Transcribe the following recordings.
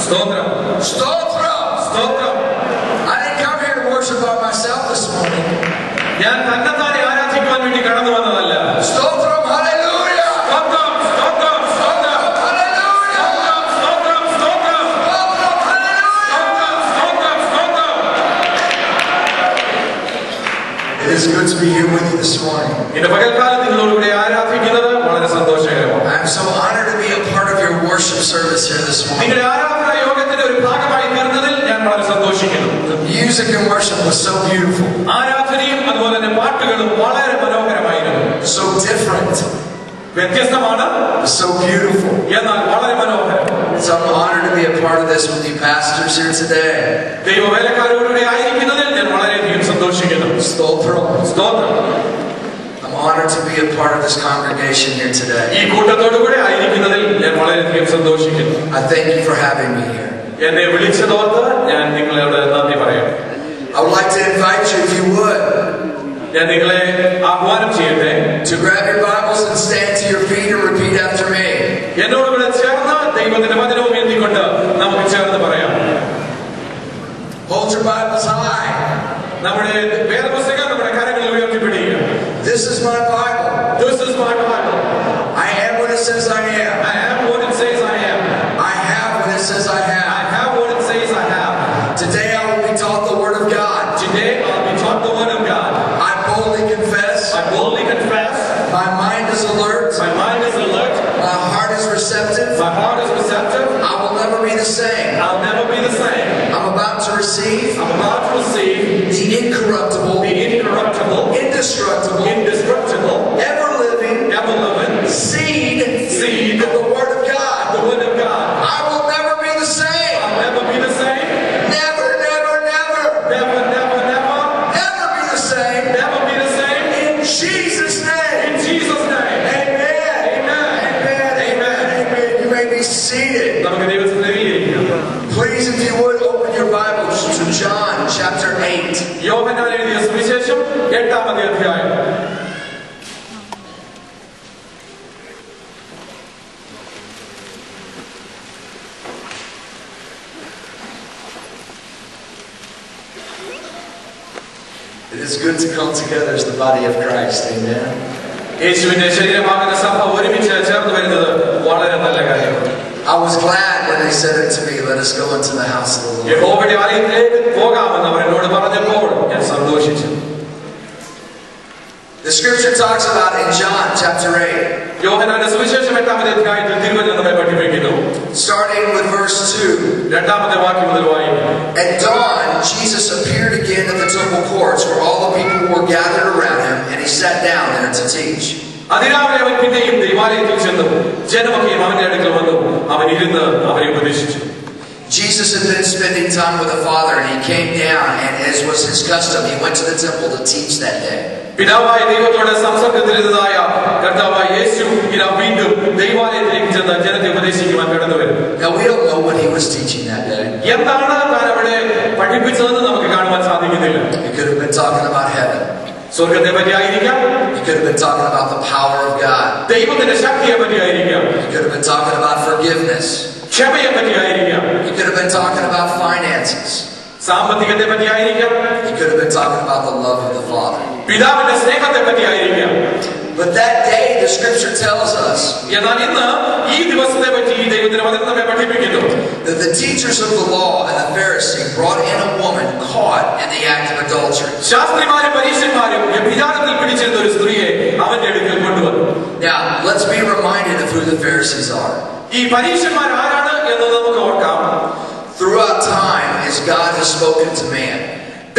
Stotram. Stotram. Stotram. I didn't come here to worship by myself this morning. ഞാൻ തന്നെത്താനെ ആരാധിക്കുവാൻ വേണ്ടി കടന്നു വന്നതല്ല. Stotram, hallelujah. Stotram, stotram, stotram. Hallelujah. Stotram, stotram, Stotram, hallelujah. stotram, stotram. It is good to be here with you this morning. ഇന്ന് പകൽക്കാലം നിങ്ങളോടുകൂടി ആരാധിക്കുന്നത് വളരെ സന്തോഷകരമാണ്. I'm so honored to be a part of your worship service here this morning. നിങ്ങളുടെ ആരാധനാ യോഗത്തിന്റെ ഒരു ഭാഗമായി തീർന്നതിൽ ഞാൻ വളരെ സന്തോഷിക്കുന്നു. The music and worship was so beautiful. ആരാധനയും അതുപോലെ തന്നെ പാട്ടുകളും വളരെ മനോഹരമായിരുന്നു. So different. വ്യത്യസ്തമാണ്. So beautiful. എന്നാൽ വളരെ മനോഹരം. So I'm honored to be a part of this with you pastors here today. ദൈവവേലക്കാരോടുകൂടി ആയിരിക്കുന്നതിൽ ഞാൻ വളരെയധികം സന്തോഷിക്കുന്നു. Stotram. സ്തോത്രം. I'm honored to be a part of this congregation here today. ഈ കൂട്ടത്തോടുകൂടി ആയിരിക്കുന്നതിൽ ഞാൻ വളരെയധികം സന്തോഷിക്കുന്നു. I thank you for having me here. എന്നെ വിളിച്ചതോർത്ത് ഞാൻ നിങ്ങളോട് നന്ദി പറയാം. I would like to invite you, if you would, ഞാൻ നിങ്ങളെ ആഹ്വാനം ചെയ്യട്ടെ, to grab your Bibles and stand to your feet and repeat after me. എന്നോടുകൂടെ ചേർന്ന് ദൈവത്തിന്റെ വചനവും എഴുതിക്കൊണ്ട് നമുക്ക് ചേർന്ന് പറയാം. Hold your Bibles high. നമ്മുടെ വേദപുസ്തകം നമ്മുടെ കരങ്ങളിൽ ഉയർത്തിപ്പിടിക്കുക. This is my Bible. This is my Bible. I am what it says I am. I am what it says I am. I have what it says I have. I have what it says I have. Today I will be taught the Word of God. Today I'll be taught the word of God. I boldly confess. I boldly confess. My mind is alert. My mind is alert. My heart is receptive. My heart is receptive. I will never be the same. I'll never be the same. I'm about to receive I'm about to receive the incorruptible, the incorruptible, indestructible, indestructible, ever-living ever-living seed of the Word of God. the word of God. I will never be the same. I'll never be the same. Never, never, never, Never, never, never, never be the same. never be the same. In Jesus' name. In Jesus' name. Amen. Amen. Amen. Amen. Amen. You may be seated. നമുക്ക് ദൈവത്തിന്റെ കയ്യിലിരിക്കാം. Please, if you would, open your Bibles to John chapter 8. യോഹന്നാൻ എഴുതിയ സുവിശേഷം 8-ാമത്തെ അധ്യായം. It is good to come together as the body of Christ. Amen. യേശുവിന്റെ ശരീരമാകുന്ന സഭ ഒരുമിച്ച് ചേർന്ന് വരുന്നത് വളരെ നല്ല കാര്യമാണ്. I was glad when they said it to me, let us go into the house of the Lord. യഹോവയുടെ ആലയത്തിലേക്ക് പോകാമെന്ന് അവർ എന്നോട് പറഞ്ഞപ്പോൾ ഞാൻ സന്തോഷിച്ചു. The scripture talks about in John chapter 8, യോഹന്നാന്റെ സുവിശേഷം 8-ാമത്തെ അധ്യായത്തിൽ തിരുവചനം നമ്മെ പഠിപ്പിക്കുന്നു. starting with verse 2. 2-ാമത്തെ വാക്യം മുതൽ വായിക്കുന്നു. At dawn, Jesus appeared again at the temple courts where all the people were gathered around him, and he sat down there to teach. അതിരാവിലെ അവൻ പിന്നെയും ദൈവാലയത്തിൽ ചെന്നു. ജനമൊക്കെയും അവന്റെ അടുക്കൽ വന്നു. അവൻ ഇരുന്ന് അവരെ ഉപദേശിച്ചു. Jesus had been spending time with the Father, and he came down, and as was his custom, he went to the temple to teach that day. പിതാവായ ദൈവത്തോടെ സംസർഗത്തിലിരുന്നതായ കർത്താവായ യേശു ഇതാ വീണ്ടും ദൈവാലയത്തിലേക്ക് ചെന്ന് ജനത്തെ ഉപദേശിക്കുവാൻ കടന്നു വരും. Now we don't know what he was teaching that day. എന്താണ് താൻ അവിടെ പഠിപ്പിച്ചതെന്ന് നമുക്ക് കാണുവാൻ സാധിക്കുന്നില്ല. He could have been talking about heaven. സ്വർഗത്തെ പറ്റിയായിരിക്കാം. He could have been talking about the power of God. ദൈവത്തിന്റെ ശക്തിയെ പറ്റിയായിരിക്കാം. He could have been talking about forgiveness. ക്ഷമയെ പറ്റിയായിരിക്കാം. He could have been talking about finances. സാമ്പത്തികത്തെ പറ്റിയായിരിക്കാം. He could have been talking about the love of the Father. പിതാവിന്റെ സ്നേഹത്തെ പറ്റിയായിരിക്കാം. But that day, the scripture tells us എന്നാൽ ഇന്ന് ഈ ദിവസത്തെ പറ്റി ഈ ദൈവത്തിന്റെ വചനം നമ്മെ പഠിപ്പിക്കുന്നു. that the teachers of the law and the Pharisees brought in a woman caught in the act of adultery. ശാസ്ത്രിമാരും പരീക്ഷന്മാരും വ്യഭിചാരത്തിൽ പിടിച്ചിരുന്ന ഒരു സ്ത്രീയെ അവന്റെ അടുക്കൽ കൊണ്ടുവന്നു. Now, let's be reminded of who the Pharisees are. ഈ പരീക്ഷന്മാർ ആരാണ് എന്ന് നമുക്ക് ഓർക്കാം. Throughout time, as God has spoken to man,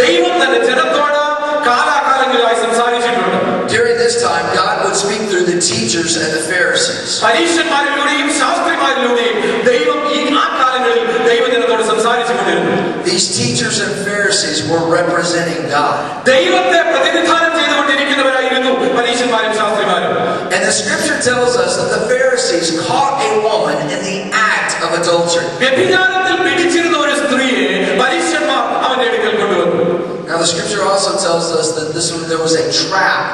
ദൈവം തന്റെ ജനത്തോട് കാലാകാലങ്ങളായി സംസാരിച്ചിട്ടുണ്ട്. during this time, God would speak through the teachers and the Pharisees. പരീക്ഷന്മാരിലൂടെയും ശാസ്ത്രിമാരിലൂടെയും ദൈവം ഈ ആ കാലങ്ങളിൽ ദൈവജനത്തോട് സംസാരിച്ചുകൊണ്ടിരുന്നു. These teachers and Pharisees were representing God. ദൈവത്തെ പ്രതിനിധാനം ചെയ്തുകൊണ്ടിരിക്കുന്നവരായിരുന്നു പരീക്ഷന്മാരും ശാസ്ത്രിമാരും. And the scripture tells us that the Pharisees caught a woman in the act of adultery. വ്യഭിചാരത്തിൽ പിടിച്ചിരുന്ന ഒരു സ്ത്രീയെ പരീക്ഷന്മാർ അവന്റെ അടുക്കൽ കൊണ്ടുവന്നു. Now the scripture also tells us that there was a trap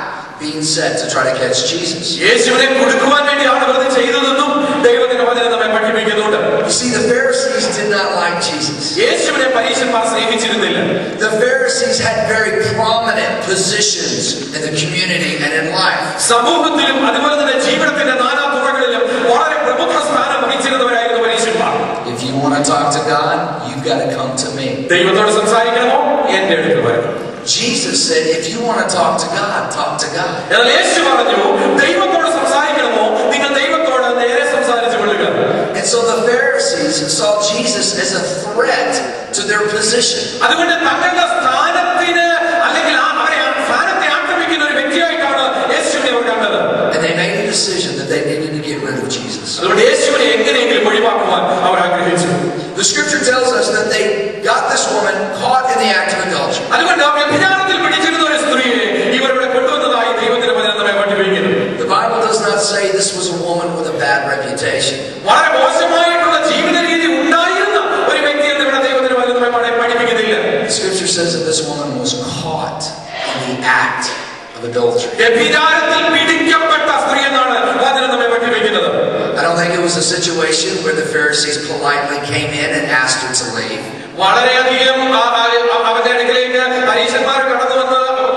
being set to try to catch Jesus. യേശുവിനെ കുടുക്കുവാൻ വേണ്ടിയാണ് അവർ ചെയ്തതെന്നും ദൈവത്തിന്റെ വചനം നമ്മെ പഠിപ്പിക്കുന്നുണ്ട്. You see, the Pharisees did not not like Jesus. യേശുവിനെ പരീശന്മാർ സ്നേഹിച്ചിരുന്നില്ല. The Pharisees had very prominent positions in the community and in life. സമൂഹത്തിലും അതുപോലെ തന്നെ ജീവിതത്തിന്റെ നാനാ തുറകളിലും വളരെ പ്രമുഖ സ്ഥാനം വഹിച്ചിരുന്നവരായിരുന്നു പരീശന്മാർ. If you want to talk to God, you've got to come to me. ദൈവത്തോട് സംസാരിക്കണമോ എന്റെ അടുത്ത് വരണം. Jesus said, if you want to talk to God, talk to God. എന്നാൽ യേശു പറഞ്ഞു, ദൈവത്തോട് സംസാരിക്കണമോ നിങ്ങൾ ദൈവത്തോട് നേരെ സംസാരിച്ചു കൊള്ളുക. And so the Pharisees saw Jesus as a threat to their position. അതുകൊണ്ട് തങ്ങളുടെ സ്ഥാനത്തിന് അല്ലെങ്കിൽ അവരെ സ്ഥാനത്തെ ആക്രമിക്കുന്ന ഒരു വ്യക്തിയായിട്ടാണ് യേശുവിനെ അവർ കണ്ടത്. And they made a decision that they needed to get rid of Jesus. അതുകൊണ്ട് യേശുവിനെ എങ്ങനെയെങ്കിലും ഒഴിവാക്കുവാൻ അവർ ആഗ്രഹിച്ചു. The scripture tells us that they got this woman caught in the act of adultery. അതുകൊണ്ട് വ്യഭിചാരത്തിൽ പിടിച്ചിരുന്ന ഒരു സ്ത്രീയെ ഇവരുടെ കൊണ്ടുവന്നതായി ദൈവത്തിന്റെ വചനം നമ്മെ പഠിപ്പിക്കുന്നു. The Bible does not say this was a woman with a bad reputation. വളരെ മോശമായിട്ടുള്ള ജീവിത രീതി ഉണ്ടായിരുന്ന ഒരു വ്യക്തിയെന്ന് ഇവിടെ ദൈവത്തിന്റെ വചനം നമ്മെ പഠിപ്പിക്കുന്നില്ല. The scripture says that this woman was caught in the act of adultery. വ്യഭിചാരത്തിൽ പിടിക്കപ്പെട്ട സ്ത്രീ എന്നാണ് വചനം നമ്മെ പഠിപ്പിക്കുന്നത്. I don't think it was a situation where the Pharisees politely came in and asked her to leave. വളരെയധികം അവന്റെ അടുക്കലേക്ക് പരീശന്മാർ കടന്നു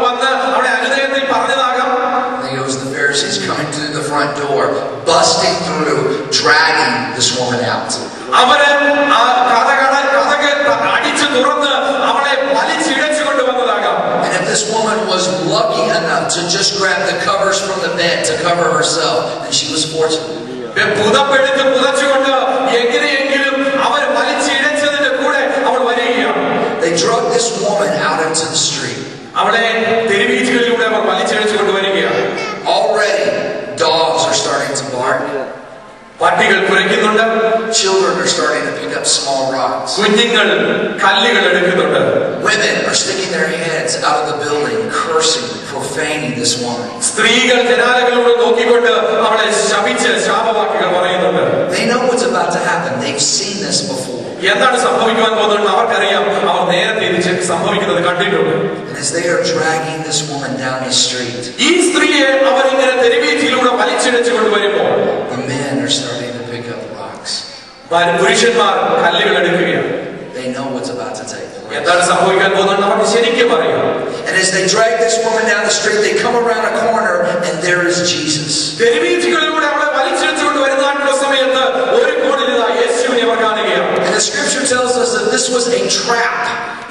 വന്ന് അവിടെ അനുനയത്തിൽ പറഞ്ഞതാകാം. I think it was the Pharisees coming through the front door, busting through, dragging this woman out. അവര് കഥക് അടിച്ചു തുറന്ന് അവളെ വലിച്ചിഴച്ചു കൊണ്ടുവന്നതാകാം. And if this woman was lucky enough to just grab the covers from the bed to cover herself, then she was fortunate. പുതപ്പെടുത്ത് പുതച്ചുകൊണ്ട് എങ്ങനെയെങ്കിലും അവർ വലിച്ചിഴച്ചതിന്റെ കൂടെ അവൾ വരികയാണ്. They drugged this woman out into the street. അവളെ തെരുവീഥികളിലൂടെ അവർ വലിച്ചിഴച്ചു കൊണ്ടുവരികയാണ്. Already, dogs are starting to bark. പട്ടികൾ കുരയ്ക്കുന്നുണ്ട്. Children are starting to pick up small rocks. കുഞ്ഞുങ്ങൾ കല്ലുകൾ എടുക്കുന്നുണ്ട്. Women are sticking their heads out of the building, cursing, profaning this woman. സ്ത്രീകൾ ജനാലകളിലൂടെ നോക്കിക്കൊണ്ട് അവളെ ശപിച്ച് ശാപവാക്കുകൾ പറയുന്നുണ്ട്. They know what's about to happen. They've seen this before. എന്താണ് സംഭവിക്കുവാൻ പോകുന്നത് അവർക്കറിയാം. അവർ നേരത്തെ ഇത് സംഭവിക്കുന്നത് കണ്ടിട്ടുണ്ട്. And as they are dragging this woman down the street, ഈ സ്ത്രീയെ അവർ ഇങ്ങനെ തെരുവീഥിയിലൂടെ വലിച്ചിഴച്ചു കൊണ്ടുവരുമ്പോൾ the men are starting to pick up rocks. പുരുഷന്മാർ കല്ലുകൾ എടുക്കുകയാണ്. They know what's about to take place. എന്താണ് സംഭവിക്കാൻ പോകുന്നത് അവർക്ക് ശരിക്കും അറിയാം. And as they drag this woman down the street, they come around a corner, and there is Jesus. തെരുവീഥികളിലൂടെ അവളെ വലിച്ചിഴച്ചുകൊണ്ട് വരുന്ന സമയത്ത് ഒരു കോണിൽ യേശുവിനെ അവർ കാണുകയാണ്. And the scripture tells us that this was a trap.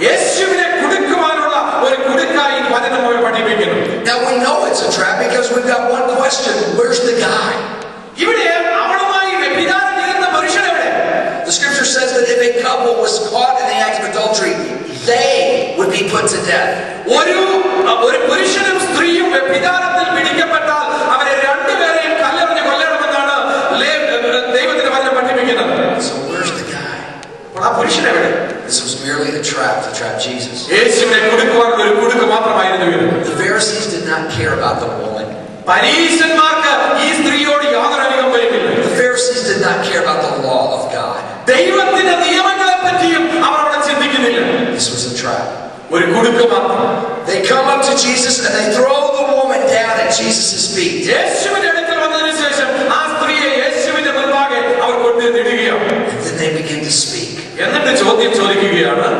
യേശുവിനെ കുടുക്കുവാനുള്ള ഒരു കുടുക്കായി വചനം നമ്മെ പഠിപ്പിക്കുന്നു. Now we know it's a trap because we've got one question: where's the guy? ഇവിടെ അവളുമായി വ്യഭിചാരം ചെയ്യുന്ന പുരുഷൻ എവിടെ? The scripture says that if a couple was caught in the act of adultery, they would be put to death. ഒരു പുരുഷനും സ്ത്രീയും വ്യഭിചാരത്തിൽ പിടിക്കപ്പെട്ടാൽ അവരെ രണ്ടുപേരെയും കല്ലെറിഞ്ഞ് കൊല്ലണമെന്നാണ് ദൈവത്തിന്റെ വചനം പഠിപ്പിക്കുന്നത്. So where's the guy? ആ പുരുഷൻ എവിടെ? This was merely a trap to trap Jesus. യേശുവിനെ കുടുക്കുവാനുള്ള ഒരു കുടുക്ക് മാത്രമായിരുന്നു ഇത്. The Pharisees did not care about the woman. പരീശന്മാർക്ക് ഈ സ്ത്രീയോട് യാതൊരു അനുകമ്പയുമില്ല. The Pharisees did not care about the law of God. ദൈവത്തിന്റെ നിയമങ്ങളെ പറ്റിയും അവർ അവിടെ ചിന്തിക്കുന്നില്ല. This was a trap. ഒരു കുടുക്ക് മാത്രം. They come up to Jesus and they throw the woman down at Jesus' feet. യേശുവിന്റെ അടുക്കൽ വന്നതിന് ശേഷം ആ സ്ത്രീയെ യേശുവിന്റെ മുൻപാകെ അവർ കൊണ്ടുവന്നിടുകയാണ്. And then they begin to speak. എന്നിട്ട് ചോദ്യം ചോദിക്കുകയാണ്.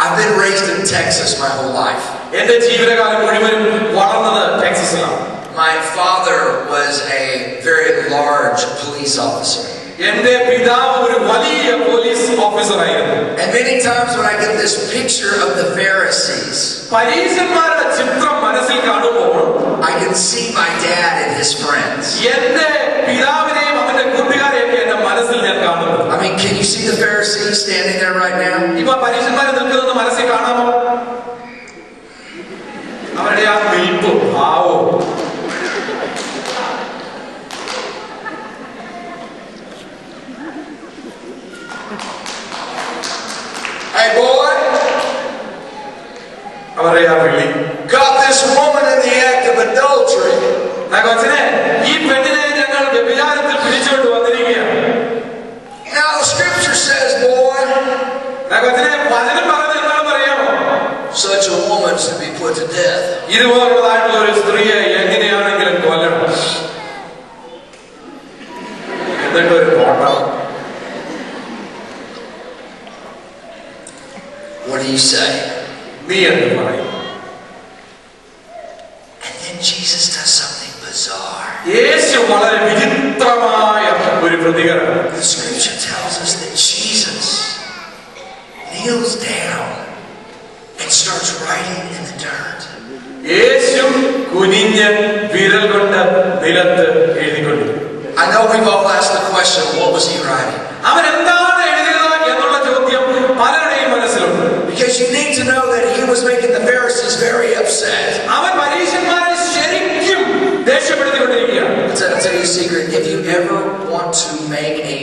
I've been raised in Texas my whole life. എന്റെ ജീവിതകാലം മുഴുവനും വളർന്നത് ടെക്സസിലാണ്. My father was a very large police officer. എന്റെ പിതാവ് ഒരു വലിയ പോലീസ് ഓഫീസർ ആയിരുന്നു. And many times when I get this picture of the Pharisees, പരീശന്മാരുടെ ചിത്രം മനസ്സിൽ കാണുമ്പോൾ I can see my dad and his friends. എന്റെ പിതാവിനെയും അവന്റെ കൂട്ടുകാരെയൊക്കെ എന്റെ മനസ്സിൽ ഞാൻ കാണുന്നു. I mean, can you see the Pharisees standing there right now? ഇപ്പൊ പരീശന്മാരെ നിൽക്കുന്നത് മനസ്സിൽ കാണാമോ? അവരുടെ ആ നിൽപ്പും ഭാവവും. Hey boy, അവരുടെ ആ വിളി. got this woman in the act of adultery. ഈ പെണ്ണിനെ ഞങ്ങൾ വ്യഭിചാരത്തിൽ പിടിച്ചുകൊണ്ട് വന്നിരിക്കുകയാണ്. Now the scripture says, boy, വചനം പറഞ്ഞത് എന്താണെന്ന് അറിയാമോ? such a woman should be put to death. ഇതുപോലുള്ളതായിട്ടുള്ള ഒരു സ്ത്രീയെ എങ്ങനെയാണെങ്കിലും കൊല്ലണം. എന്നിട്ട് ഒരു കോട്ട. you say? നീ എന്ത് പറയും? And then Jesus does something bizarre. യേശു വളരെ വിചിത്രമായ ഒരു പ്രതികരണം. The scripture tells us that Jesus kneels down and starts writing in the dirt. യേശു കുനിഞ്ഞ് വിരൽ കൊണ്ട് നിലത്ത് എഴുതിക്കൊണ്ടിരുന്നു. I know we've all asked the question, what was he writing? അവൻ എന്താണ് എഴുതിയത് എന്നുള്ള ചോദ്യം പലരുടെയും മനസ്സിലുണ്ട്. Because you need to know that he was making the Pharisees very upset. അവൻ പരീശന്മാരെ ശരിക്കും ദേഷ്യപ്പെടുത്തിക്കൊണ്ടിരിക്കുകയാണ്. I'll tell you a secret. If you ever want to make a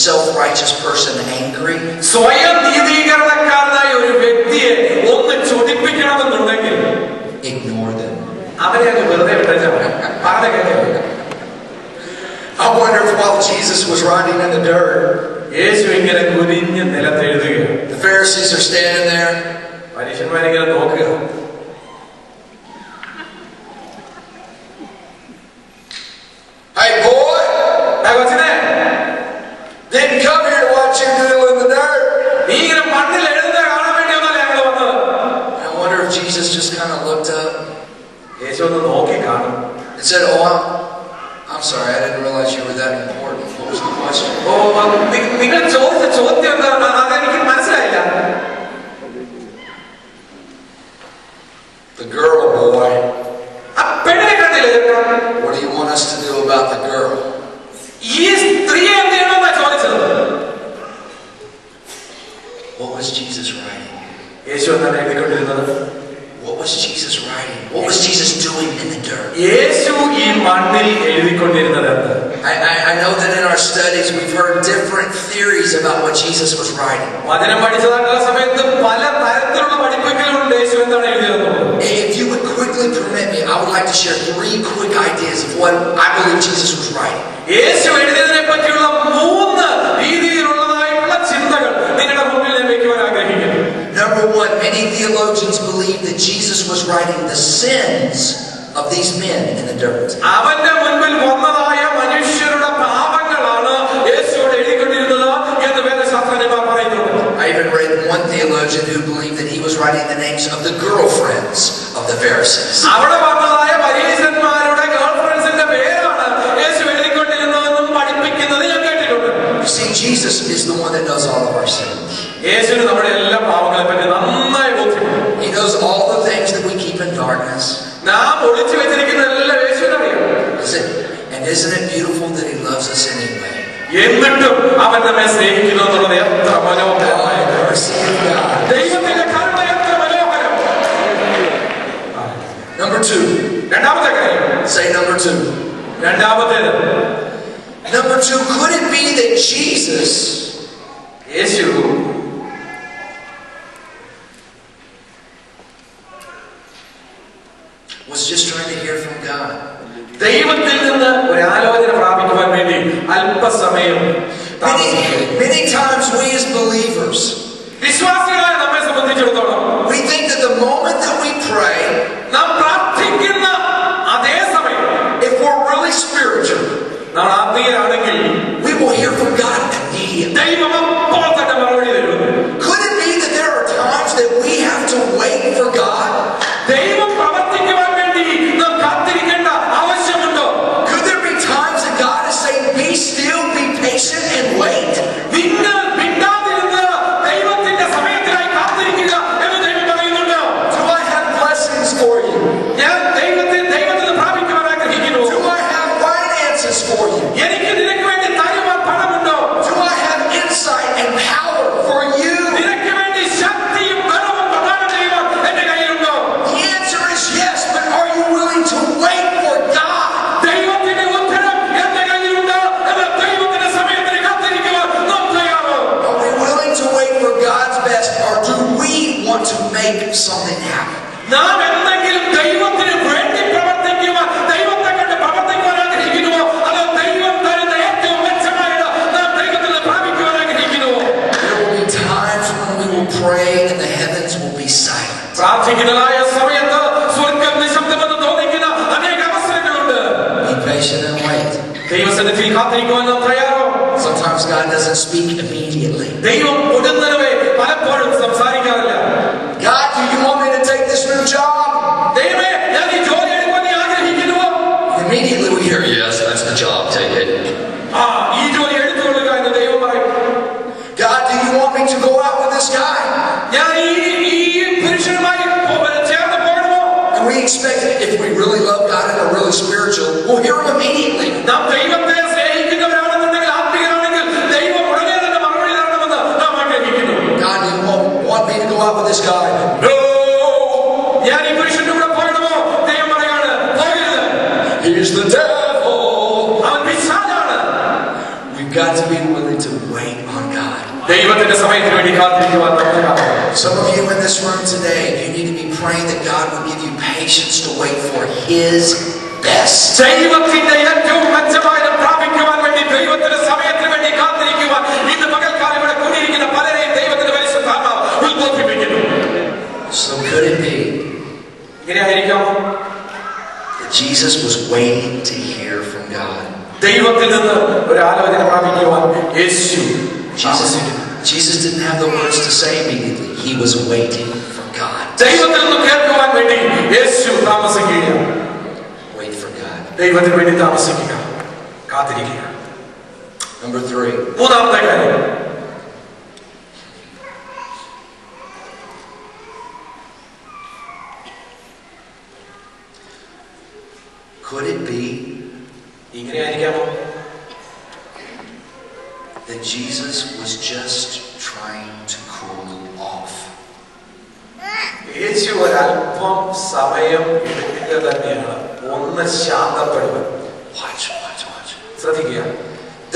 self-righteous person angry, സ്വയം നീതീകരണക്കാരനായ ഒരു വ്യക്തിയെ ഒന്ന് ചൊടിപ്പിക്കണമെന്നുണ്ടെങ്കിൽ ignore them. അവരെ അങ്ങ് വെറുതെ വിട്ടേച്ചാൽ പറഞ്ഞ കേൾക്കില്ല. I wonder if while Jesus was writing in the dirt, യേശു ഇങ്ങനെ കുനിഞ്ഞ് നിലത്ത് എഴുതുകയാണ്. the Pharisees are standing there. പരീശന്മാരിങ്ങനെ നോക്കുക. Hey boy, കൊച്ചിനെ, didn't come here to watch you doodle in the dirt. നീ ഇങ്ങനെ മണ്ണിൽ എഴുതുന്ന കാണാൻ വേണ്ടിയൊന്നല്ല ഞങ്ങൾ വന്നത്. I wonder if Jesus just kind of looked up യേശു ഒന്ന് നോക്കി കാണും. and said, "Oh, I'm sorry, I didn't realize you were that important. What was the question?" ഓ, നിങ്ങൾ ചോദിച്ച ചോദ്യം എന്താണ്? അതെനിക്ക് മനസ്സിലായില്ല. The girl, boy. ആ പെണ്ണിനെ കണ്ടില്ലേ ചേട്ടാ? What do you want us to do about the girl? ഈ സ്ത്രീയെ എന്ത് ചെയ്യണമെന്നാ ചോദിച്ചത്? What was Jesus writing? യേശു എന്താണ് എഴുതിക്കൊണ്ടിരുന്നത്? What was Jesus writing? What was Jesus doing in the dirt? യേശു ഈ മണ്ണിൽ എഴുതിക്കൊണ്ടിരുന്നത് എന്ത്? I know that in our studies we've heard different theories about what Jesus was writing. വചനം പഠിച്ചതായിട്ടുള്ള സമയത്ത് പല തരത്തിലുള്ള പഠിപ്പിക്കലുണ്ട് യേശു എന്താണ് എഴുതിയതെന്നുള്ളത്. If you would quickly permit me, I would like to share 3 quick ideas of what I believe Jesus was writing. യേശു എഴുതിയതിനെ പറ്റിയുള്ള 3 രീതിയിലുള്ളതായിട്ടുള്ള ചിന്തകൾ നിങ്ങളുടെ മുമ്പിൽ ഞാൻ വെക്കുവാൻ ആഗ്രഹിക്കുന്നു. Number 1, many theologians believe that Jesus was writing the sins of these men in the dirt. അവന്റെ മുൻപിൽ വന്നതായ മനുഷ്യരുടെ പാപങ്ങളാണ് യേശുവോട് എഴുതിക്കൊണ്ടിരുന്നത് എന്ന് വേദശാസ്ത്രജ്ഞന്മാർ പറയുന്നുണ്ട്. I even read one theologian who believed that he was writing the names of the girlfriends of the Pharisees. അവിടെ വന്നതായ പരീശന്മാരുടെ ഗേൾഫ്രണ്ട്സിന്റെ പേരാണ് യേശു എഴുതിക്കൊണ്ടിരുന്നതെന്നും പഠിപ്പിക്കുന്നത് ഞാൻ കേട്ടിട്ടുണ്ട്. You see, Jesus is the one that knows all of our sins. യേശുവിന് നമ്മുടെ എല്ലാ പാവങ്ങളെ പറ്റി നന്നായി ബോധ്യപ്പെടും. He knows all the things that we keep in darkness. നാം ഒളിച്ചു വെച്ചിരിക്കുന്ന എല്ലാം യേശുവിന് അറിയാം. And isn't it beautiful that he loves us anyway? എന്നിട്ടും അവൻ നമ്മെ സ്നേഹിക്കുന്നു എന്നുള്ളത് എത്ര മനോഹരമായ ദൈവത്തിന്റെ കരുണ എത്ര മനോഹരം. Number 2. രണ്ടാമത്തെ കാര്യം. Say number 2. രണ്ടാമത്തേത്. Number 2, could it be that Jesus Yeshu was just trying to hear from God? ദൈവത്തിൽ നിന്ന് ഒരു ആലോചന പ്രാപിക്കുവാൻ വേണ്ടി അല്പസമയം Many times we as believers, വിശ്വാസികളായ നമ്മെ സംബന്ധിച്ചിടത്തോളം we think that the moment that we pray, നാം പ്രാർത്ഥിക്കുന്ന അതേ സമയം, if we're really spiritual, നാം ആത്മീയരാണെങ്കിൽ we will hear from God immediately. ദൈവം അപ്പോൾ തന്നെ മറുപടി തരും. Could it be that there are times that we have to wait for God? ദൈവം പ്രവർത്തിക്കുവാൻ വേണ്ടി നാം കാത്തിരിക്കേണ്ട ആവശ്യമുണ്ടോ? Could there be times that God is saying, be still, be patient and wait? നിങ്ങൾ മിണ്ടാതിരുന്ന് ദൈവത്തിന്റെ സമയത്തിൽ we expecting, if we really love God and are really spiritual, we'll hear Him immediately. നാം ദൈവത്തെ സ്നേഹിക്കുന്നവരാണെന്നുണ്ടെങ്കിൽ ആത്മീയരാണെങ്കിൽ ദൈവം ഉടനെ തന്നെ മറുപടി തരണമെന്ന് നാം ആഗ്രഹിക്കുന്നു. God, you won't want me to go out with this guy. No, ഞാൻ ഈ പുരുഷന്റെ കൂടെ പോകണമോ? ദൈവം പറയാണ് പോകരുത്. He's the devil. അവൻ പിശാചാണ്. We've got to be willing to wait on God. ദൈവത്തിന്റെ സമയത്തിന് വേണ്ടി കാത്തിരിക്കുവാൻ നമുക്ക് കാണാം. Some of you in this room today, you need to be praying that God will give you patience to wait for His best. ദൈവത്തിന്റെ ഏറ്റവും മെച്ചമായത് പ്രാപിക്കുവാൻ വേണ്ടി ദൈവത്തിന്റെ സമയത്തിന് വേണ്ടി കാത്തിരിക്കുവാൻ ഇന്ന് പകൽക്കാലം ഇവിടെ കൂടിയിരിക്കുന്ന പലരെയും ദൈവത്തിന്റെ പരിശുദ്ധാത്മാവ് ഉത്ബോധിപ്പിക്കുന്നു. So could it be ഇങ്ങനെയായിരിക്കാമോ? that Jesus was waiting to hear from God? ദൈവത്തിൽ നിന്ന് ഒരു ആലോചന പ്രാപിക്കുവാൻ യേശു Jesus didn't have the words to say immediately. He was waiting for God. ദൈവത്തിൽ നിന്ന് കേൾക്കുവാൻ വേണ്ടി യേശു താമസിക്കുകയാണ്. Wait for God. ദൈവത്തിന് വേണ്ടി താമസിക്കുക, കാത്തിരിക്കുക. Number 3. മൂന്നാമത്തെ കാര്യം, could it be ഇങ്ങനെയായിരിക്കാമോ? that Jesus was just trying to cool off? യേശു ഒരല്പം സമയം എടുക്കുക തന്നെയാണ് ഒന്ന് ശാന്തപ്പെടുവാൻ. ശ്രദ്ധിക്കുക.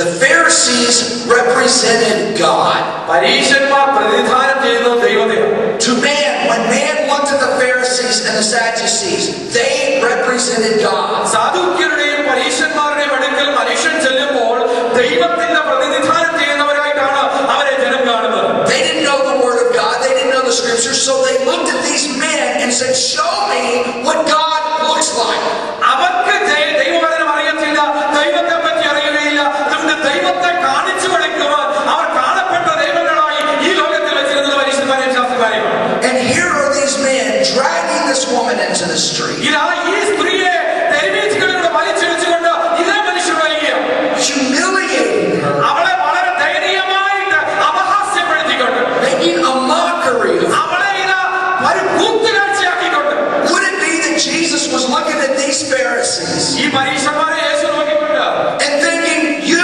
The Pharisees represented God. പരീശന്മാർ പ്രതിനിധാനം ചെയ്യുന്ന ദൈവത്തെയാണ്. To man, when man looked at the Pharisees and the Sadducees, they represented God. സാദുക്യരുടെയും പരീശന്മാരുടെയും അടുക്കൽ മനുഷ്യൻ ചെല്ലുമ്പോൾ ദൈവത്തിന്റെ പ്രതിനിധാനം ചെയ്യുന്നവരായിട്ടാണ് അവരെ ജനം കാണുന്നത്. They didn't know the Word of God. They didn't know the Scriptures. So they looked at these men and said, "Show me what God looks like." അവർക്ക് ദൈവവചനം അറിയത്തില്ല, ദൈവത്തെ പറ്റി അറിയുകയില്ല. അതുകൊണ്ട് ദൈവത്തെ കാണിച്ചു കൊടുക്കുവാൻ അവർ കാണപ്പെട്ട ദൈവങ്ങളായി ഈ ലോകത്തിൽ വെച്ചിരുന്നത് പരീശന്മാരെയും ശാസ്ത്രിമാരെയും. And here are these men dragging this woman into the street, ഇതാ ഈ സ്ത്രീയെ തെരുവീഥികളിലൂടെ വലിച്ചിടിച്ചുകൊണ്ട് ഇതേ മനുഷ്യർ വരികയാണ്. humiliating her, അവളെ വളരെ ദയനീയമായിട്ട് അപഹാസ്യപ്പെടുത്തിക്കൊണ്ട്, making a mockery of her. അവളെ ഇതാ ഒരു കൂത്തുകാഴ്ചയാക്കിക്കൊണ്ട്. Would it be that Jesus was looking at these Pharisees ഈ പരീശന്മാരെ യേശു നോക്കിക്കൊണ്ട് and thinking, "You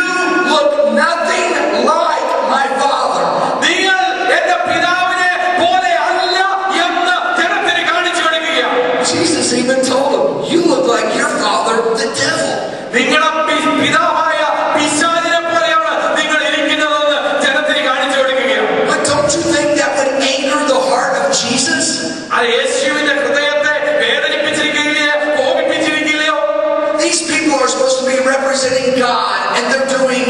look nothing like my Father"? നിങ്ങൾ എന്റെ പിതാവിനെ പോലെ അല്ല എന്ന് ജനത്തിന് കാണിച്ചു കൊടുക്കുകയാണ്. Jesus even told them, "You look like your father, the devil." നിങ്ങളുടെ പിതാവായ പിശാചിനെ പോലെയാണ് നിങ്ങൾ ഇരിക്കുന്നതെന്ന് ജനത്തിന് കാണിച്ചു കൊടുക്കുകയാണ്. But don't you think that would anger the heart of Jesus? അത് യേശുവിന്റെ ഹൃദയത്തെ വേദനിപ്പിച്ചിരിക്കുകയില്ലേ, കോപിപ്പിച്ചിരിക്കില്ലയോ? These people are supposed to be representing God, and they're doing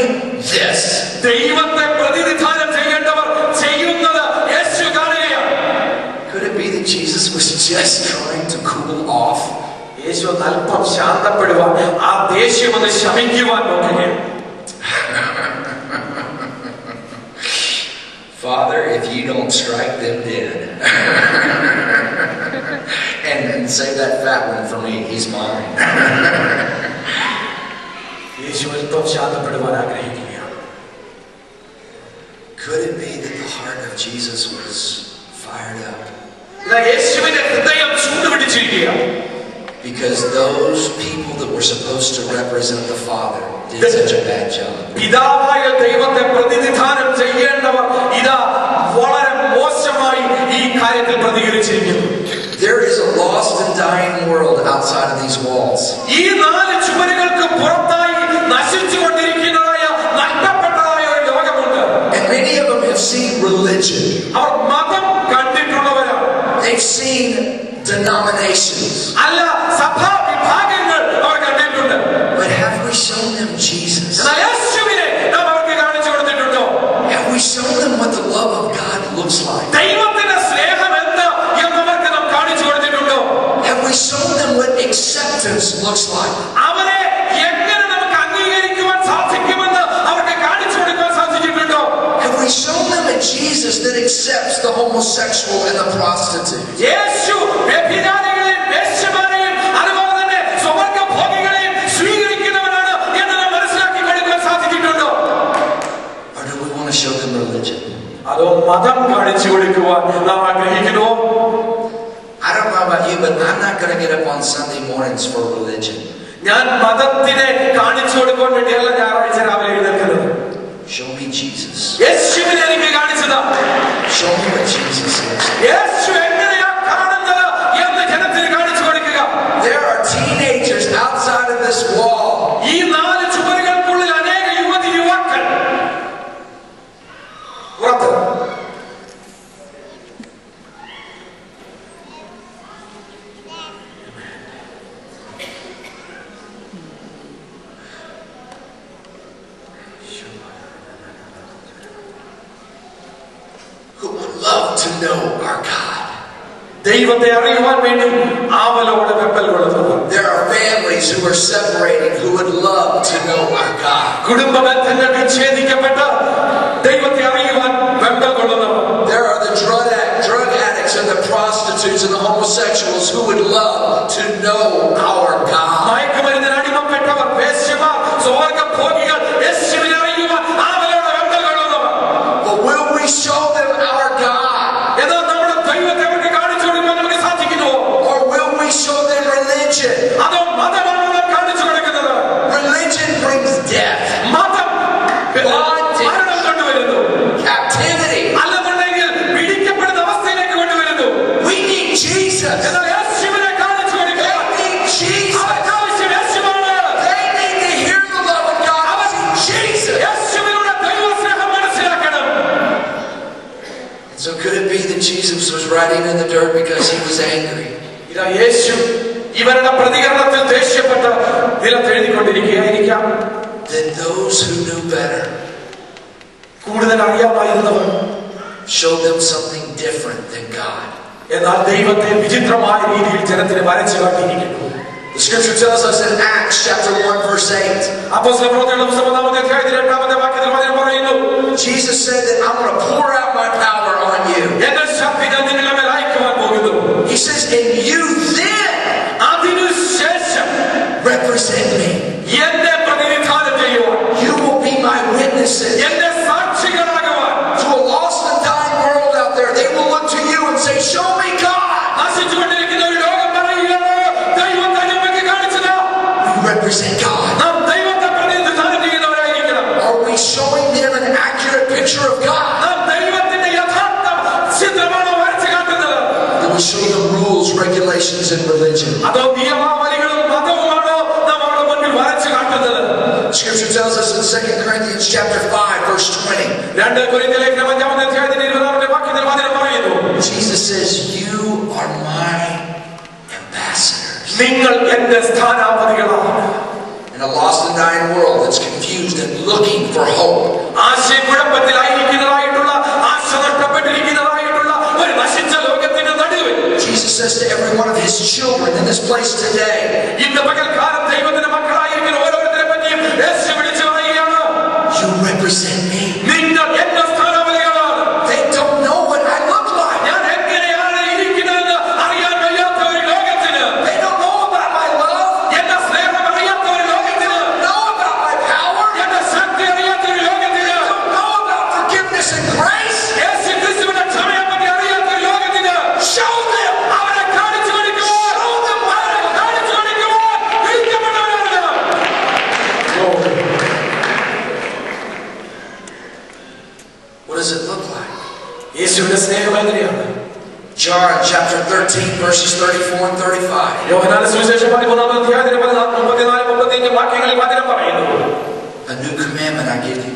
this. ദൈവത്തെ പ്രതിനിധാനം ചെയ്യേണ്ടവർ ചെയ്യുന്നത് യേശു കാണുകയാണ്. Could it be that Jesus was just trying to cool off? യേശു ഒന്ന് അല്പം ശാന്തപ്പെടുവാൻ, ആ ദേഷ്യം ഒന്ന് ശമിക്കുവാൻ നോക്കുകയാണ്. Father, if you don't strike them dead. and save that fat one for me, he's mine. യേശു അല്പം ശാന്തപ്പെടുവാൻ ആഗ്രഹിക്കുകയാണ്. Could it be that the heart of Jesus was fired up? ഇതാ യേശുവിന്റെ ഹൃദയം ചൂടുപിടിച്ചിരിക്കുകയാണ്. Because those people that were supposed to represent the Father did such a bad job. പിതാവായ ദൈവത്തെ പ്രതിനിധാനം ചെയ്യേണ്ടവർ ഇതാ വളരെ മോശമായി ഈ കാര്യത്തിൽ പ്രതികരിച്ചിരിക്കുന്നു. There is a lost and dying world outside of these walls. ഈ നാല് ചുവരുകൾക്ക് പുറത്തായി നശിച്ചുകൊണ്ടിരിക്കുന്നതായ നഷ്ടപ്പെട്ടതായ ഒരു ലോകമുണ്ട്. And many of them have seen religion. അവർ മതം കണ്ടിട്ടുള്ളവരാണ്. They've seen denominations. അല്ല, സഭാ വിഭാഗങ്ങൾ അവർ കണ്ടിട്ടുണ്ട്. But have we shown them Jesus? എന്നാൽ യേശുവിനെ നാം അവർക്ക് കാണിച്ചു കൊടുത്തിട്ടുണ്ടോ? Have we shown them what the love of God looks like? ദൈവത്തിന്റെ സ്നേഹം എന്താ എന്നവർക്ക് നാം കാണിച്ചു കൊടുത്തിട്ടുണ്ടോ? Have we shown them what acceptance looks like? അവരെ എങ്ങനെ നമുക്ക് അംഗീകരിക്കുവാൻ സാധിക്കുമെന്ന് അവർക്ക് കാണിച്ചു കൊടുക്കാൻ സാധിച്ചിട്ടുണ്ടോ? Have we shown them a Jesus that accepts the homosexual and the prostitute? യേശു വ്യഭിചാരികളെയും വേശ്യമാരെയും അതുപോലെ തന്നെ സ്വർഗ്ഗഭോഗികളെയും സ്വീകരിക്കുന്നവനാണ് എന്ന് നാം മനസ്സിലാക്കി കൊടുക്കാൻ സാധിച്ചിട്ടുണ്ടോ? Or do we want to show them religion? അതോ മതം കാണിച്ചു കൊടുക്കുവാൻ നാം ആഗ്രഹിക്കുന്നുവോ? I don't know about you, you, but I'm not going to get up on Sunday mornings for religion. Show me Jesus. Show me what Jesus is. There are teenagers outside of this wall. Who would love to know our God. There are families who are separating who would love to know our God. There are the drug addicts and the prostitutes and the homosexuals who would love to know our God. But will we show them our God? Or will we show them religion? Religion brings death, bondage, captivity. We need Jesus. They need Jesus. They need to hear the love of God. Jesus. So could it be that Jesus was writing in the dirt because he was angry? Then those who knew better showed them something different than God. The scripture tells us in Acts chapter 1 verse 8. Jesus said that I'm going to pour out my power on you. He says, and you then represent me. You will be my witnesses. To a lost and dying world out there, they will look to you and say, show me God. We represent God. Are we showing them an accurate picture of God? Do we show them rules, regulations, and religion? Scripture tells us in 2 Corinthians chapter 5 verse 20. Jesus says, you are my ambassadors. In a lost and dying world that's confused and looking for hope, Jesus says to every one of his children in this place today, you represent me. They don't know what I look like. They don't know about my love. They don't know about my power. They don't know about forgiveness and grace. Show them. What does it look like? John chapter 13 verses 34 and 35. A new commandment I give you.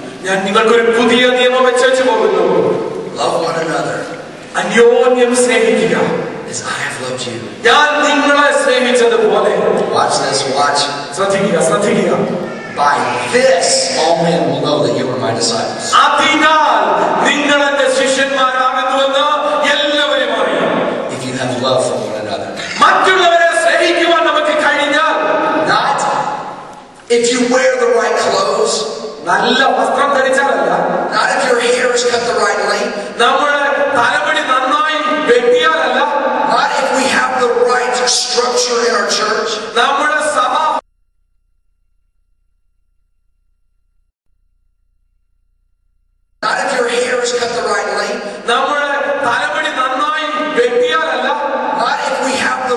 Love one another as I have loved you. Watch this, watch. By this, all men will know that you are my disciples. If you have love for one another. Not if you wear the right clothes. Not if your hair is cut the right length. Not if we have the right structure in our church. Not if your hair is cut the right length. Not if we have the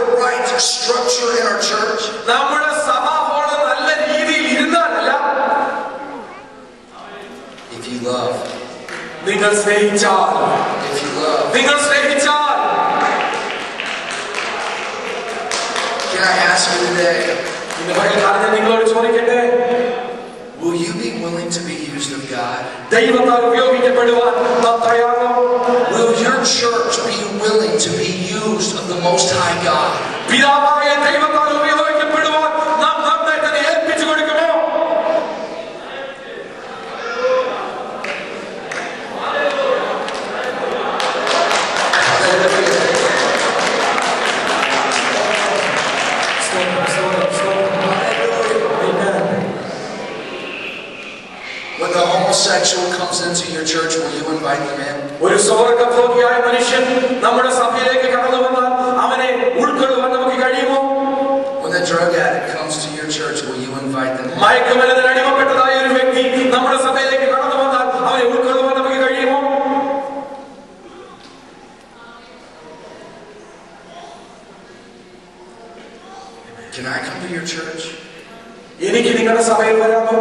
structure in our church. നമ്മുടെ സഭ പോലെ നല്ല രീതിയിൽ ഇരുന്നാലല്ല. If you love. നിങ്ങൾ സ്നേഹിച്ചാൽ. If you love. നിങ്ങൾ സ്നേഹിച്ചാൽ. Can I ask you today? ഇന്ന് പകൽക്കാലം നിങ്ങളോട് ചോദിക്കട്ടെ. Will you be willing to be used of God? ദൈവത്താൽ ഉപയോഗിക്കപ്പെടുവാൻ നാം തയ്യാറാണോ? Will your church be willing to be used of the Most High God? പിതാവായ ദൈവത്താൽ ഉപയോഗിക്കപ്പെടുവാൻ നാം നമ്മെ തന്നെ ഏൽപ്പിച്ചു കൊടുക്കുമോ? When the homosexual comes into your church, will you invite them in? ഒരു സ്വർഗ്ഗഭോഗിയായ മനുഷ്യൻ നമ്മുടെ സഭയിലേക്ക് കടന്നു വന്നാൽ അവനെ ഉൾക്കൊള്ളുവാൻ നമുക്ക് കഴിയുമോ? When the drug addict comes to your church, will you invite them in? മയക്കുമരുന്നിന് അടിമപ്പെട്ടതായ ഒരു വ്യക്തി നമ്മുടെ സഭയിലേക്ക് കടന്നു വന്നാൽ അവനെ ഉൾക്കൊള്ളുവാൻ നമുക്ക് കഴിയുമോ? Can I come to your church? എനിക്ക് നിങ്ങളുടെ സഭയിൽ വരാമോ?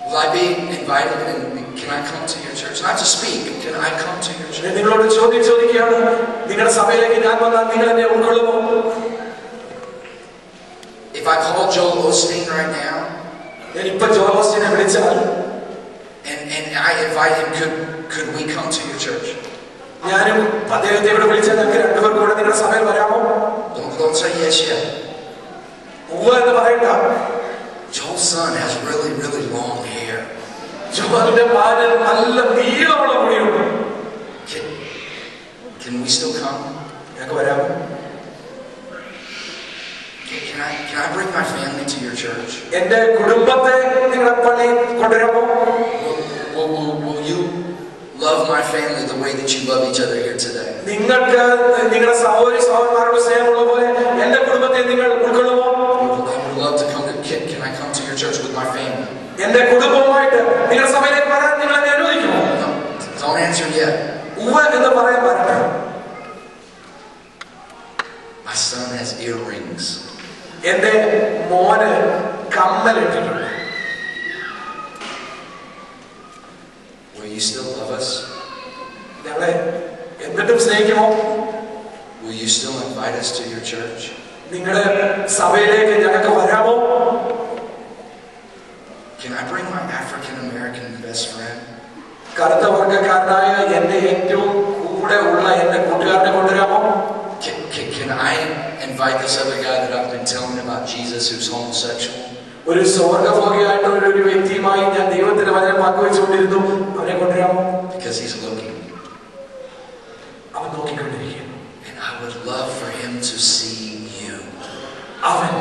Will I be invited and can I come to your church? Not to speak, can I come to your church? നിങ്ങളോട് ചോദിക്കുകയാണ്, നിങ്ങളുടെ സഭയിലേക്ക് ഞാൻ വന്നാൽ നിങ്ങൾ എന്നെ ഉൾക്കൊള്ളുമോ? If I call Joel Osteen right now, ഞാൻ ഇപ്പോൾ ജോൽ ഓസ്റ്റിനെ വിളിച്ചാൽ and I invite him, could we come to your church? ഞാനും അദ്ദേഹത്തെ ഇവിടെ വിളിച്ചാൽ ഞങ്ങൾക്ക് രണ്ടുപേർക്കും കൂടെ നിങ്ങളുടെ സഭയിൽ വരാമോ? Don't say yes yet. ഉവ്വ് എന്ന് പറയണ്ട. Joel's son has really, really long hair. ജോലിന്റെ പാലിൽ നല്ല നീളമുള്ള മുടിയുണ്ട്. Can we still come? ഞങ്ങൾക്ക് വരാമോ? Can I bring my family to your church? എന്റെ കുടുംബത്തെ നിങ്ങളുടെ പള്ളിയിൽ കൊണ്ടുവരാമോ? Will you love my family the way that you love each other here today? നിങ്ങൾക്ക് നിങ്ങളുടെ സഹോദരി സഹോദരന്മാരോട് സ്നേഹമുള്ള പോലെ എന്റെ കുടുംബത്തെ നിങ്ങൾ ഉൾക്കൊള്ളുമോ? I would love to come to. Can I come to your church with my family? എന്റെ കുടുംബവുമായിട്ട് നിങ്ങളുടെ സഭയിലേക്ക് വരാൻ നിങ്ങൾ എന്നെ അനുവദിക്കുമോ? No, don't answer yet. ഉവ്വ് എന്ന് പറയാൻ പറയട്ടെ. My son has earrings. എന്റെ മോന് കമ്മലിട്ടിട്ടുണ്ട്. Will you still love us? ഞങ്ങളെ എന്നിട്ടും സ്നേഹിക്കുമോ? Will you still invite us to your church? നിങ്ങളുടെ സഭയിലേക്ക് ഞങ്ങൾക്ക് വരാമോ? Can I bring my African American best friend? കറുത്ത വർഗ്ഗക്കാരനായ എന്റെ ഏറ്റവും കൂടെ ഉള്ള എന്റെ കൂട്ടുകാരനെ കൊണ്ടുവരാമോ? Can I invite this other guy that I've been telling about Jesus who's homosexual? ഒരു സ്വർഗ്ഗഭോഗിയായിട്ടുള്ള ഒരു വ്യക്തിയുമായി ഞാൻ ദൈവത്തിന്റെ വചനം പങ്കുവെച്ചുകൊണ്ടിരുന്നു. അവനെ കൊണ്ടുവരാമോ? Because he's looking. അവൻ നോക്കിക്കൊണ്ടിരിക്കുന്നു. And I would love for him to see you. അവൻ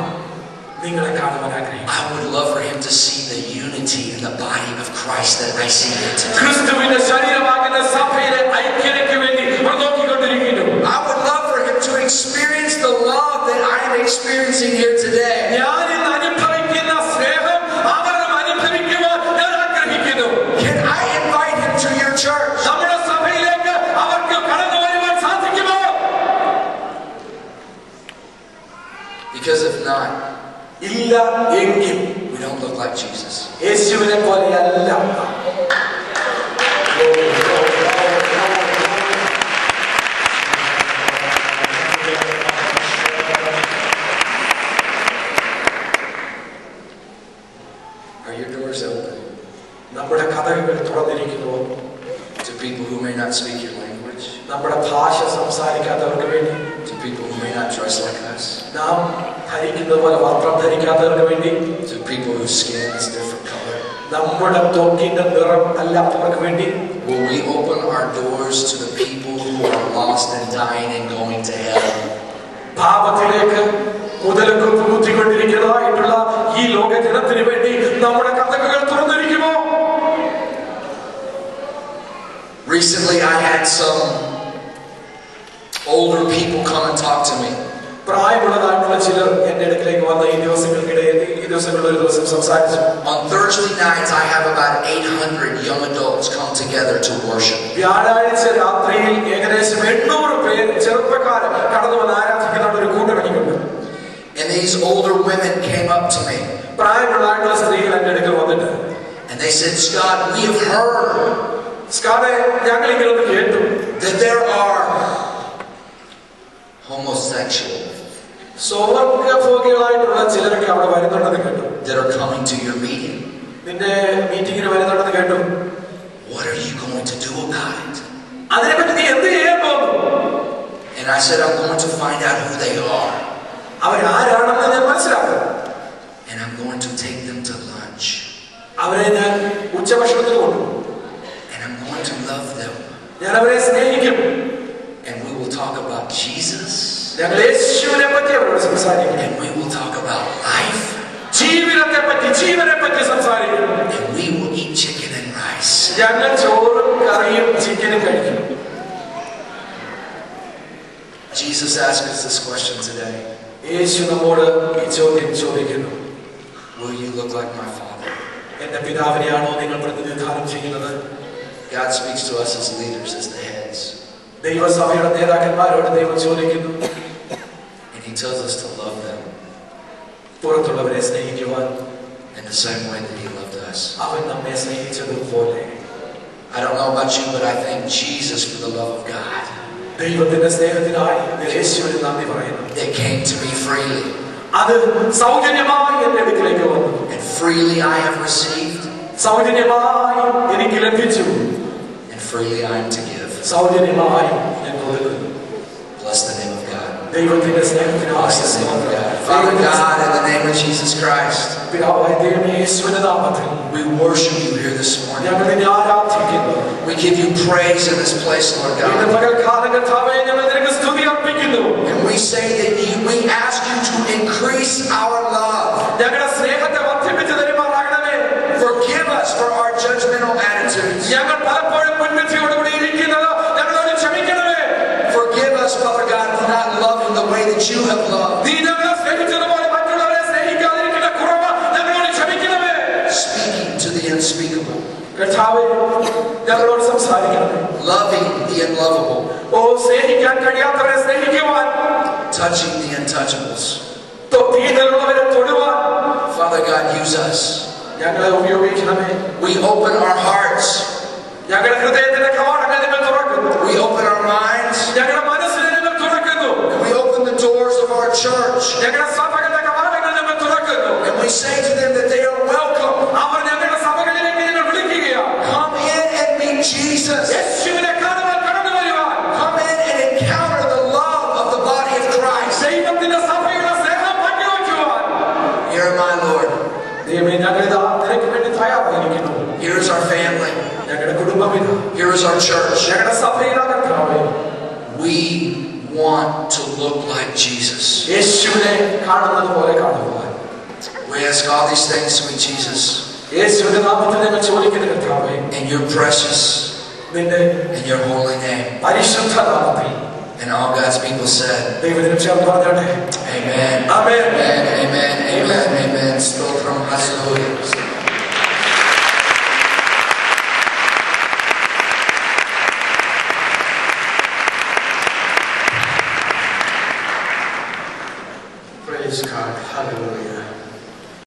നിങ്ങളെ കാണുവാൻ ആഗ്രഹിക്കുന്നു. I would love for him to see the unity in the body of Christ that I see here today. ക്രിസ്തുവിന്റെ ശരീരമാകുന്ന സഭയിലെ ഐക്യതയ്ക്ക് വേണ്ടി അവൻ നോക്കിക്കൊണ്ടിരിക്കുന്നു. I would love for him to experience the love that I am experiencing here today. ഞാൻ ഇന്ന് അനുഭവിക്കുന്ന സ്നേഹം അവരും അനുഭവിക്കുവാൻ ഞാൻ ആഗ്രഹിക്കുന്നു. Can I invite him to your church? നമ്മുടെ സഭയിലേക്ക് അവർക്ക് കടന്നു വരുവാൻ സാധിക്കുമോ? Because if not, ഇല്ല എങ്കിൽ we don't look like Jesus. യേശുവിനെ പോലെയല്ല. Are your doors open നമ്മുടെ കഥകൾ തുറന്നിരിക്കുന്നു. to people who may not speak your language? നമ്മുടെ ഭാഷ സംസാരിക്കാത്തവർക്ക് വേണ്ടി, To people who may not dress like us? നാം ധരിക്കുന്നത് പോലെ വസ്ത്രം ധരിക്കാത്തവർക്ക് വേണ്ടി, To people whose skin is different color? നമ്മുടെ ത്വക്കിന്റെ നിറം അല്ലാത്തവർക്ക് വേണ്ടി, Will we open our doors to the people who are lost and dying and going to hell? പാപത്തിലേക്ക് മുതലൊക്കെ പൂത്തിക്കൊണ്ടിരിക്കുന്നതായിട്ടുള്ള ഈ ലോക ജനത്തിന് വേണ്ടി നമ്മുടെ കഥകൾ തുറന്നിരിക്കുമോ? Recently, I had some older people come and talk to me. പ്രായമുള്ളതായിട്ടുള്ള ചിലർ എന്റെ അടുക്കലേക്ക് വന്ന ഈ ദിവസങ്ങൾക്കിടയിൽ ദിവസങ്ങളിൽ ഒരു ദിവസം സംസാരിച്ചു. On Thursday nights, I have about 800 young adults come together to worship. വ്യാഴാഴ്ച രാത്രിയിൽ ഏകദേശം 800 പേർ ചെറുപ്പക്കാർ കടന്നു വന്ന് ആരാധിക്കുന്ന ഒരു കൂട്ടമണിക്കുണ്ട്. And these older women came up to me. പ്രായമുള്ള സ്ത്രീകൾ എന്റെ അടുക്കൽ വന്നിട്ട് and they said, Scott, we have heard that there are homosexuals that are coming to your meeting. What are you going to do about it? And I said, I'm going to find out who they are. And I'm going to take them to lunch. And I'm going to love them. And we will talk about Jesus. And we will talk about life. And we will eat chicken and rice. Jesus asked us this question today. Will you look like my Father? God speaks to us as leaders, as the heads. And He tells us to love them in the same way that He loved us. I don't know about you, but I thank Jesus for the love of God. They came to me freely. And freely I have received. And freely I am to give. Bless the name of God. Bless the name of God. Father God, in the name of Jesus Christ, we worship you here this morning. We give you praise in this place, Lord God. And we say that we ask you to increase our love. Forgive us for our judgmental attitudes. Forgive us, Father God, for not loving the way that you have loved. Speaking to the unspeakable. Loving the unlovable. Touching the untouchables. Father God, use us. We open our hearts. We open our minds. And we open the doors of our church. And we say to them that they are welcome. Come in and meet Jesus. Come in and encounter the love of the body of Christ. Here am I, Lord. Here is our family. Here is our church. We want to look like Jesus. We ask all these things, sweet Jesus, in your precious and your holy name. And all God's people said, Amen. Amen. Amen. Amen. Amen. Stotram. Hallelujah. Praise God. Hallelujah.